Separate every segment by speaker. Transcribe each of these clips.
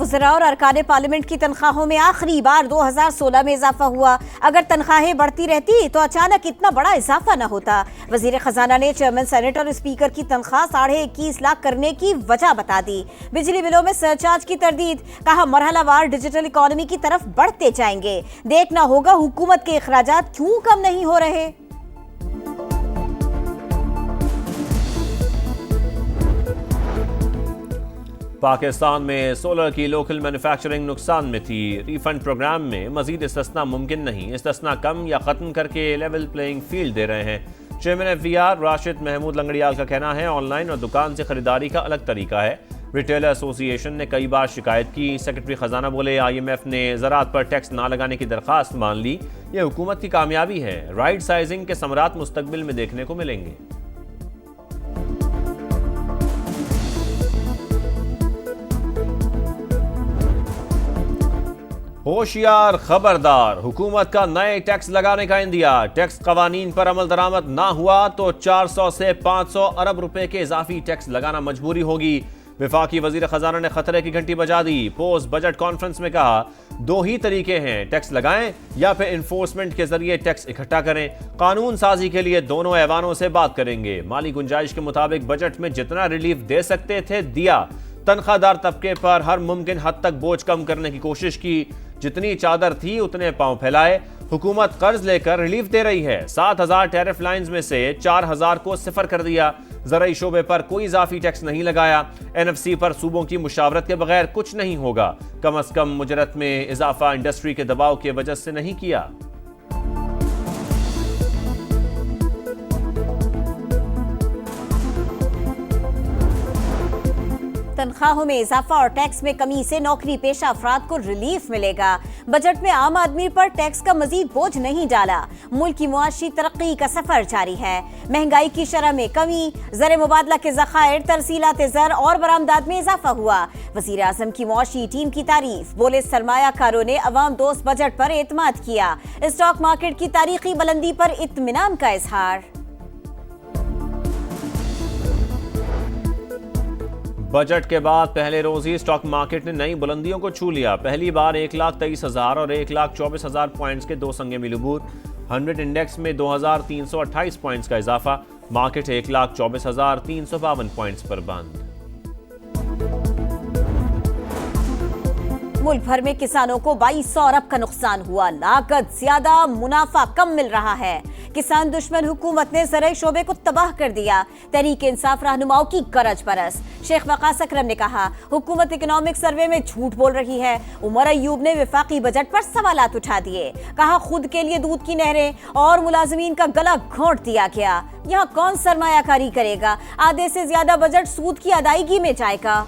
Speaker 1: वज़रा और अरकान पार्लियामेंट की तनख्वाहों में आखिरी बार 2016 में इजाफा हुआ। अगर तनख्वाहें बढ़ती रहती तो अचानक इतना बड़ा इजाफा न होता। वजीर खजाना ने चेयरमैन सेनेट और स्पीकर की तनख्वाह 21.5 लाख करने की वजह बता दी। बिजली बिलों में सरचार्ज की तरदीद, कहा मरहलावार डिजिटल इकोनॉमी की तरफ बढ़ते जाएंगे। देखना होगा हुकूमत के अखराजात क्यों कम नहीं हो रहे।
Speaker 2: पाकिस्तान में सोलर की लोकल मैन्युफैक्चरिंग नुकसान में थी। रिफंड प्रोग्राम में मजीद इस्तिस्ना मुमकिन नहीं। इस्तिस्ना कम या खत्म करके लेवल प्लेइंग फील्ड दे रहे हैं। चेयरमैन FVR राशिद महमूद लंगड़ियाल का कहना है ऑनलाइन और दुकान से खरीदारी का अलग तरीका है। रिटेलर एसोसिएशन ने कई बार शिकायत की। सेक्रेटरी खजाना बोले IMF ने ज़राअत पर टैक्स ना लगाने की दरख्वास्त मान ली। ये हुकूमत की कामयाबी है। राइट साइजिंग के समरात मुस्तकबिल में देखने को मिलेंगे। होशियार खबरदार, हुकूमत का नए टैक्स लगाने का इंदिया। टैक्स कवानीन पर अमल दरामद ना हुआ तो 400 से 500 अरब रुपए के इजाफी टैक्स लगाना मजबूरी होगी। वफाकी वजीर खजाना ने खतरे की घंटी बजा दी। पोस्ट बजट कॉन्फ्रेंस में कहा 2 ही तरीके हैं, टैक्स लगाएं या फिर इन्फोर्समेंट के जरिए टैक्स इकट्ठा करें। कानून साजी के लिए दोनों ऐवानों से बात करेंगे। माली गुंजाइश के मुताबिक बजट में जितना रिलीफ दे सकते थे दिया। तनख्वाहदार तबके पर हर मुमकिन हद तक बोझ कम करने की कोशिश की। जितनी चादर थी उतने पांव फैलाए। हुकूमत कर्ज लेकर रिलीफ दे रही है। 7,000 टैरिफ लाइंस में से 4,000 को सिफर कर दिया। ज़राई शोबे पर कोई इजाफी टैक्स नहीं लगाया। NFC पर सूबों की मुशावरत के बगैर कुछ नहीं होगा। कम अज कम मुजरत में इजाफा इंडस्ट्री के दबाव की वजह से नहीं किया।
Speaker 1: तनख्वाहों में इजाफा और टैक्स में कमी से नौकरी पेशा अफराद को रिलीफ मिलेगा। बजट में आम आदमी पर टैक्स का मजीद बोझ नहीं डाला। मुल्क की मुआशी तरक्की का सफर जारी है। महंगाई की शरह में कमी, ज़र मुबादला के ज़खायर, तरसीलात ज़र और बरामदात में इजाफा हुआ। वज़ीर आज़म की मुआशी टीम की तारीफ, बोले सरमायाकारों ने अवाम दोस्त बजट पर एतमाद किया। स्टॉक मार्केट की तारीखी बुलंदी पर इत्मीनान का इजहार।
Speaker 2: बजट के बाद पहले रोज ही स्टॉक मार्केट ने नई बुलंदियों को छू लिया। पहली बार 1,23,000 और 1,24,000 पॉइंट्स के 2 संगे मिलबूत। 100 इंडेक्स में 2,328 पॉइंट्स का इजाफा। मार्केट 1,24,352 पॉइंट्स पर बंद।
Speaker 1: मुल्क भर में किसानों को 2200 अरब का नुकसान हुआ। लागत ज्यादा, मुनाफा कम मिल रहा है। किसान दुश्मन हुकूमत ने ज़राई शोबे को तबाह कर दिया। तहरीक इंसाफ रहनुमाओं की गरज परस। शेख वकास अकरम ने कहा हुकूमत इकोनॉमिक सर्वे में झूठ बोल रही है। उमर अयूब ने वफाकी बजट पर सवालात उठा दिए। कहा खुद के लिए दूध की नहरें और मुलाजमीन का गला घोंट दिया गया। यहाँ कौन सरमायाकारी करेगा? आधे से ज्यादा बजट सूद की अदायगी में जाएगा।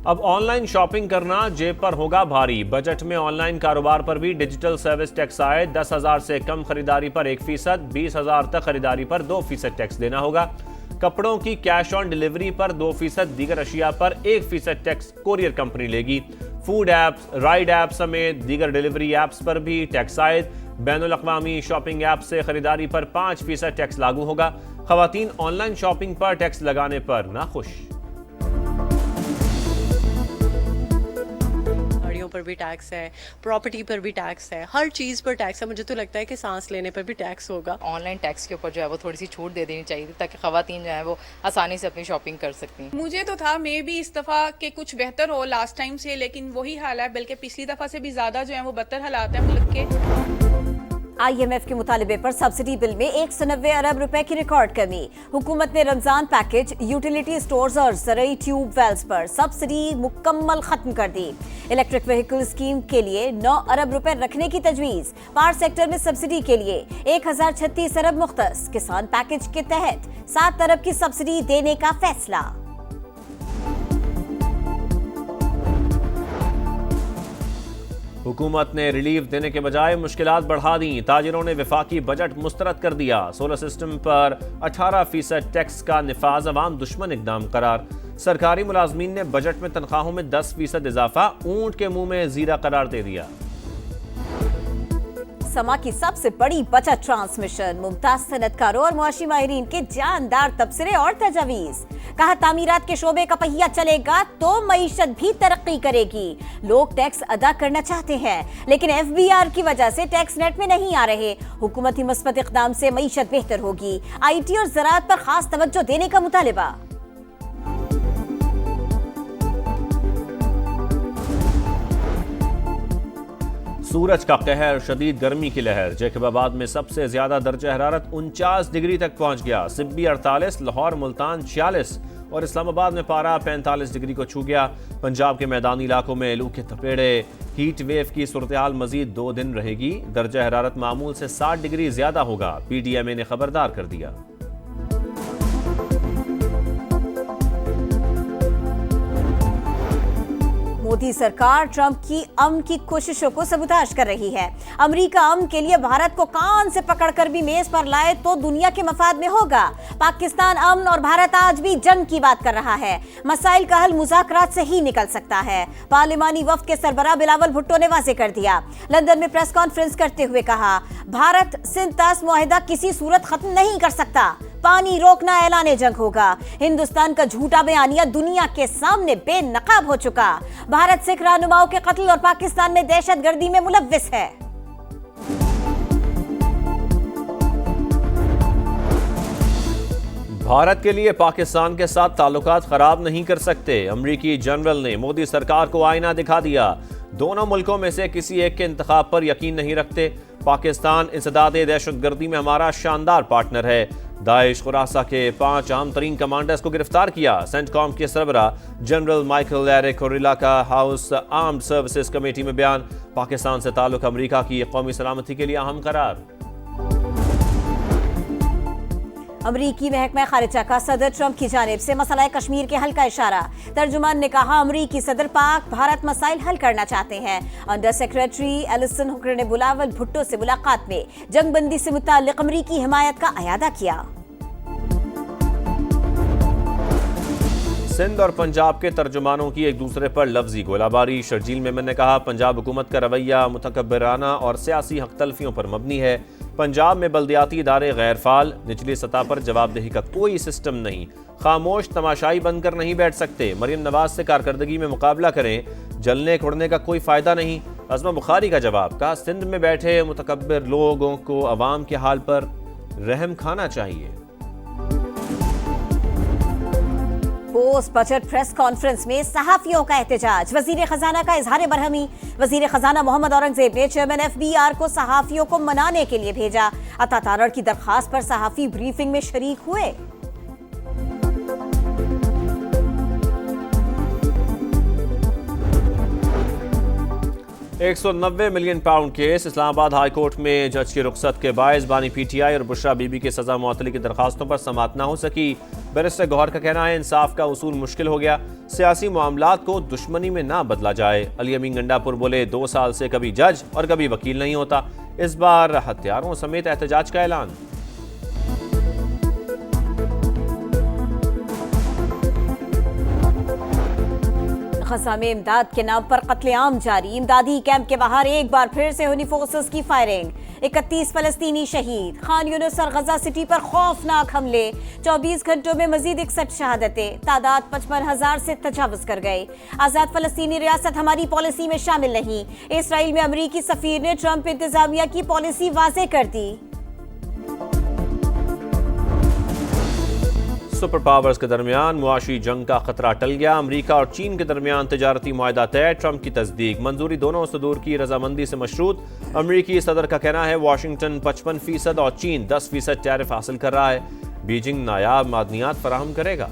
Speaker 2: अब ऑनलाइन शॉपिंग करना जेब पर होगा भारी। बजट में ऑनलाइन कारोबार पर भी डिजिटल सर्विस टैक्स आए। 10,000 से कम खरीदारी पर 1%, 20,000 तक खरीदारी पर 2% टैक्स देना होगा। कपड़ों की कैश ऑन डिलीवरी पर 2%, दीगर अशिया पर 1% टैक्स कोरियर कंपनी लेगी। फूड ऐप्स, राइड ऐप समेत दीगर डिलीवरी ऐप्स पर भी टैक्स आयद। बैनुल अक़वामी शॉपिंग ऐप से खरीदारी पर 5% टैक्स लागू होगा। खवातीन ऑनलाइन शॉपिंग पर टैक्स लगाने पर नाखुश।
Speaker 3: पर भी टैक्स है, प्रॉपर्टी पर भी टैक्स है, हर चीज़ पर टैक्स है। मुझे तो लगता है कि सांस लेने पर भी टैक्स होगा।
Speaker 4: ऑनलाइन टैक्स के ऊपर जो है वो थोड़ी सी छूट दे देनी चाहिए ताकि खवातीन जो है वो आसानी से अपनी शॉपिंग कर सकती हैं।
Speaker 5: मुझे तो था मे भी इस दफ़ा के कुछ बेहतर हो लास्ट टाइम से, लेकिन वही हाल है, बल्कि पिछली दफ़ा से भी ज़्यादा जो है वो बदतर हालात है मुल्क के।
Speaker 1: IMF के मुतालिबे पर सब्सिडी बिल में 190 अरब रुपए की रिकॉर्ड कमी। हुकूमत ने रमजान पैकेज, यूटिलिटी स्टोर्स और ज़राई ट्यूब वेल्स पर सब्सिडी मुकम्मल खत्म कर दी। इलेक्ट्रिक व्हीकल स्कीम के लिए 9 अरब रुपए रखने की तजवीज़। पावर सेक्टर में सब्सिडी के लिए 1036 अरब मुख्तस। किसान पैकेज के तहत 7 अरब की सब्सिडी देने का फैसला।
Speaker 2: हुकूमत ने रिलीफ देने के बजाय मुश्किलात बढ़ा दी। ताजिरों ने वफाकी बजट मुस्तरद कर दिया। सोलर सिस्टम पर 18% टैक्स का निफाज अवाम दुश्मन इकदाम करार। सरकारी मुलाजमीन ने बजट में तनख्वाहों में 10% इजाफा ऊंट के मुंह में जीरा करार दे दिया।
Speaker 1: समा की सबसे बड़ी बचत ट्रांसमिशन, मुमताज सनतकारों और मुआशी माहिरीन के जानदार तबसरे और तजावीज। कहा तामीरात के शोबे का पहिया चलेगा तो मईशत भी तरक्की करेगी। लोग टैक्स अदा करना चाहते हैं लेकिन FBR की वजह से टैक्स नेट में नहीं आ रहे। हुकूमती मस्बत इक़दाम से मईशत बेहतर होगी। IT और ज़राअत पर खास तवज्जो देने का मुतालिबा।
Speaker 2: सूरज का कहर, शदीद गर्मी की लहर। जैकबाबाद में सबसे ज्यादा दर्जा हरारत 49 डिग्री तक पहुंच गया। सिब्बी 48, लाहौर मुल्तान 46 और इस्लामाबाद में पारा 45 डिग्री को छू गया। पंजाब के मैदानी इलाकों में लू के थपेड़े। हीट वेव की सूरत-ए-हाल मजीद 2 दिन रहेगी। दर्जा हरारत मामूल से 60 डिग्री ज्यादा होगा। PDMA ने खबरदार कर दिया।
Speaker 1: मोदी सरकार ट्रंप की अमन की कोशिशों को सबूताज कर रही है। अमेरिका अमन के लिए भारत को कान से पकड़कर भी मेज पर लाए तो दुनिया के मफाद में होगा। पाकिस्तान अमन और भारत आज भी जंग की बात कर रहा है। मसाइल का हल मुज़ाकरात से ही निकल सकता है। पार्लिमानी वफ्द के सरबराह बिलावल भुट्टो ने वाज़ेह कर दिया। लंदन में प्रेस कॉन्फ्रेंस करते हुए कहा, भारत सिंध तास मुआहिदा किसी सूरत खत्म नहीं कर सकता। पानी रोकना ऐलान जंग होगा। हिंदुस्तान का झूठा बयानिया दुनिया के सामने बेनकाब हो चुका। भारत सिख रहनुमाओं के कत्ल और पाकिस्तान में दहशतगर्दी में मुलव्विस है।
Speaker 2: भारत के लिए पाकिस्तान के साथ ताल्लुकात खराब नहीं कर सकते। अमरीकी जनरल ने मोदी सरकार को आईना दिखा दिया। दोनों मुल्कों में से किसी एक के इंतखाब पर यकीन नहीं रखते। पाकिस्तान इंसदादे दहशतगर्दी में हमारा शानदार पार्टनर है। दाइश खुरासा के 5 अहम तरीन कमांडर्स को गिरफ्तार किया। सेंटकॉम के सरबराह जनरल माइकल एरिक कोरिला का हाउस आर्म्ड सर्विसेज कमेटी में बयान। पाकिस्तान से ताल्लुक अमेरिका की कौमी सलामती के लिए अहम करार।
Speaker 1: अमरीकी महकमा खारिजा का सदर ट्रंप की जानिब से मसला कश्मीर के हल का इशारा। तर्जुमान ने कहा, अमरीकी सदर पाक भारत मसाइल हल करना चाहते हैं। अंडर सेक्रेटरी एलिसन हुकर ने बिलावल भुट्टो से मुलाकात में जंगबंदी से मुताल्लिक अमरीकी हिमायत का अयादा किया।
Speaker 2: सिंध और पंजाब के तर्जुमानों की एक दूसरे पर लफ्जी गोलाबारी। शर्जील मेमन ने कहा, पंजाब हुकूमत का रवैया मुतकब्बिराना और सियासी हक़तलफियों पर मबनी है। पंजाब में बल्दियाती इदारे गैर फाल, निचली सतह पर जवाबदेही का कोई सिस्टम नहीं। खामोश तमाशाई बनकर नहीं बैठ सकते। मरियम नवाज से कारकर्दगी में मुकाबला करें, जलने कुड़ने का कोई फायदा नहीं। अज़मा बुखारी का जवाब। कहा, सिंध में बैठे मुतकब्बिर लोगों को अवाम के हाल पर रहम खाना चाहिए।
Speaker 1: पोस्ट बजट प्रेस कॉन्फ्रेंस में सहाफियों का एहतजाज। वजीर खजाना का इजहार बरहमी। वजीर खजाना मोहम्मद औरंगजेब ने चेयरमैन FBR को सहाफियों को मनाने के लिए भेजा। अता तारड़ की दरखास्त पर सहाफी ब्रीफिंग में शरीक हुए।
Speaker 2: 190 million pound case. Islamabad high court में जज की रुखसत के बायस बानी PTI और बुशरा बीबी की सजा मुअत्तली की दरखास्तों पर समाअत न हो सकी। बैरिस्टर गौहर का कहना है, इंसाफ का उसूल मुश्किल हो गया। सियासी मामलात को दुश्मनी में ना बदला जाए। अली अमीन गंडापुर बोले, 2 साल से कभी जज और कभी वकील नहीं होता। इस बार हथियारों समेत एहतजाज का ऐलान।
Speaker 1: गजा में इमदाद के नाम पर कत्लेआम जारी। इमदादी कैंप के बाहर एक बार फिर से हुनी फोर्सेस की फायरिंग। 31 फलस्तीनी शहीद। खान यूनिस और गजा सिटी पर खौफनाक हमले। 24 घंटों में मजीद 61 शहादतें। तादाद 55,000 से तजावुज कर गए। आजाद फलस्तीनी रियासत हमारी पॉलिसी में शामिल नहीं। इसराइल में अमरीकी सफीर ने ट्रंप इंतजामिया की पॉलिसी वाज़ेह कर दी।
Speaker 2: सुपर पावर्स के दरमियान मुआशी जंग का खतरा टल गया। अमेरिका और चीन के दरमियान तिजारती मुआहदा तय। ट्रंप की तस्दीक। मंजूरी दोनों सदूर की रजामंदी से मशरूत। अमेरिकी सदर का कहना है, वाशिंगटन 55% और चीन 10% टैरिफ हासिल कर रहा है। बीजिंग नायाब मादनियात फराहम करेगा।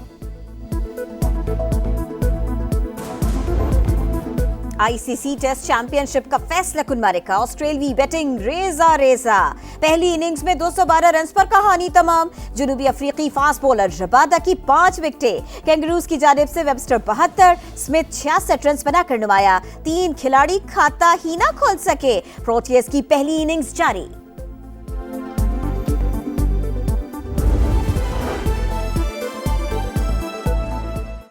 Speaker 1: ICC टेस्ट चैंपियनशिप का फैसला कुन मारेगा। ऑस्ट्रेलियाई बैटिंग रेजा रेजा। पहली इनिंग्स में 212 रन पर कहानी तमाम। जनूबी अफ्रीकी फास्ट बॉलर रबादा की 5 विकेटें। कैंगरूज की जानिब से वेबस्टर 72, स्मिथ 66 रन बनाकर नुमाया। 3 खिलाड़ी खाता ही ना खोल सके। प्रोटियस की पहली इनिंग्स जारी।